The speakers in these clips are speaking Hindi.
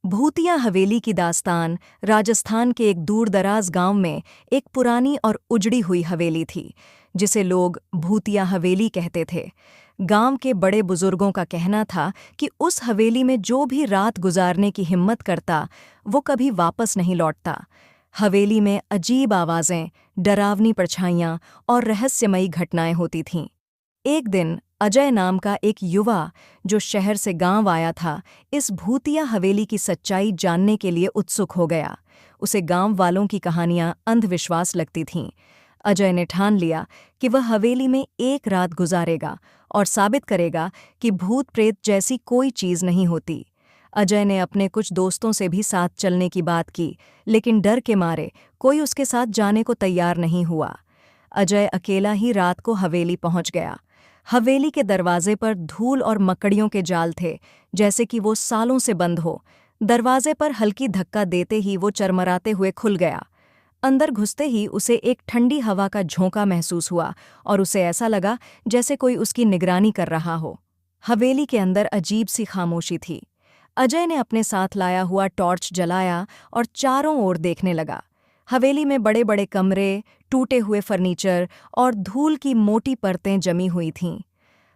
भूतिया हवेली की दास्तान राजस्थान के एक दूरदराज गांव में एक पुरानी और उजड़ी हुई हवेली थी, जिसे लोग भूतिया हवेली कहते थे। गांव के बड़े बुजुर्गों का कहना था कि उस हवेली में जो भी रात गुजारने की हिम्मत करता, वो कभी वापस नहीं लौटता। हवेली में अजीब आवाजें, डरावनी परछाइयां और रहस्यमयी घटनाएं होती थीं। एक दिन अजय नाम का एक युवा जो शहर से गांव आया था, इस भूतिया हवेली की सच्चाई जानने के लिए उत्सुक हो गया। उसे गांव वालों की कहानियां अंधविश्वास लगती थीं। अजय ने ठान लिया कि वह हवेली में एक रात गुजारेगा और साबित करेगा कि भूत प्रेत जैसी कोई चीज नहीं होती। अजय ने अपने कुछ दोस्तों से भी साथ चलने की बात की, लेकिन डर के मारे कोई उसके साथ जाने को तैयार नहीं हुआ। अजय अकेला ही रात को हवेली पहुंच गया। हवेली के दरवाजे पर धूल और मकड़ियों के जाल थे, जैसे कि वो सालों से बंद हो। दरवाजे पर हल्की धक्का देते ही वो चरमराते हुए खुल गया। अंदर घुसते ही उसे एक ठंडी हवा का झोंका महसूस हुआ और उसे ऐसा लगा जैसे कोई उसकी निगरानी कर रहा हो। हवेली के अंदर अजीब सी खामोशी थी। अजय ने अपने साथ लाया हुआ टॉर्च जलाया और चारों ओर देखने लगा। हवेली में बड़े बड़े कमरे, टूटे हुए फर्नीचर और धूल की मोटी परतें जमी हुई थीं।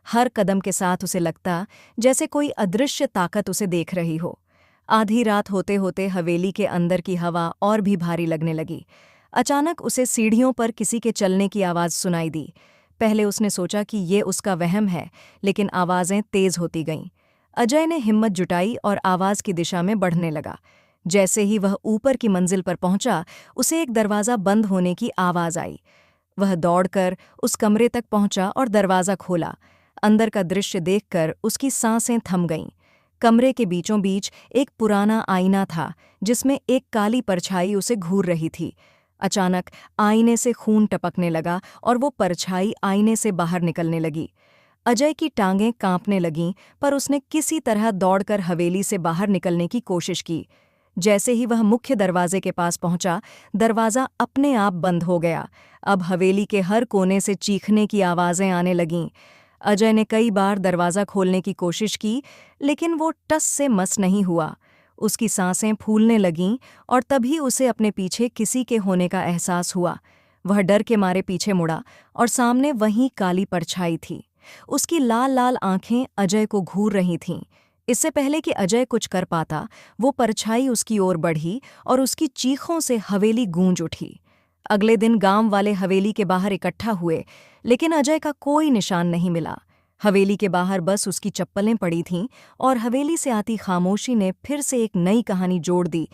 हर कदम के साथ उसे लगता जैसे कोई अदृश्य ताकत उसे देख रही हो। आधी रात होते होते हवेली के अंदर की हवा और भी भारी लगने लगी। अचानक उसे सीढ़ियों पर किसी के चलने की आवाज़ सुनाई दी। पहले उसने सोचा कि ये उसका वहम है, लेकिन आवाज़ें तेज होती गईं। अजय ने हिम्मत जुटाई और आवाज़ की दिशा में बढ़ने लगा। जैसे ही वह ऊपर की मंजिल पर पहुंचा, उसे एक दरवाज़ा बंद होने की आवाज़ आई। वह दौड़कर उस कमरे तक पहुंचा और दरवाज़ा खोला। अंदर का दृश्य देखकर उसकी सांसें थम गईं। कमरे के बीचों बीच एक पुराना आईना था, जिसमें एक काली परछाई उसे घूर रही थी। अचानक आईने से खून टपकने लगा और वो परछाई आईने से बाहर निकलने लगी। अजय की टांगें कांपने लगीं, पर उसने किसी तरह दौड़कर हवेली से बाहर निकलने की कोशिश की। जैसे ही वह मुख्य दरवाजे के पास पहुंचा, दरवाज़ा अपने आप बंद हो गया। अब हवेली के हर कोने से चीखने की आवाज़ें आने लगीं। अजय ने कई बार दरवाज़ा खोलने की कोशिश की, लेकिन वो टस से मस नहीं हुआ। उसकी सांसें फूलने लगीं और तभी उसे अपने पीछे किसी के होने का एहसास हुआ। वह डर के मारे पीछे मुड़ा और सामने वहीं काली परछाई थी। उसकी लाल लाल आंखें अजय को घूर रही थीं। इससे पहले कि अजय कुछ कर पाता, वो परछाई उसकी ओर बढ़ी और उसकी चीखों से हवेली गूंज उठी। अगले दिन गांव वाले हवेली के बाहर इकट्ठा हुए, लेकिन अजय का कोई निशान नहीं मिला। हवेली के बाहर बस उसकी चप्पलें पड़ी थीं और हवेली से आती खामोशी ने फिर से एक नई कहानी जोड़ दी,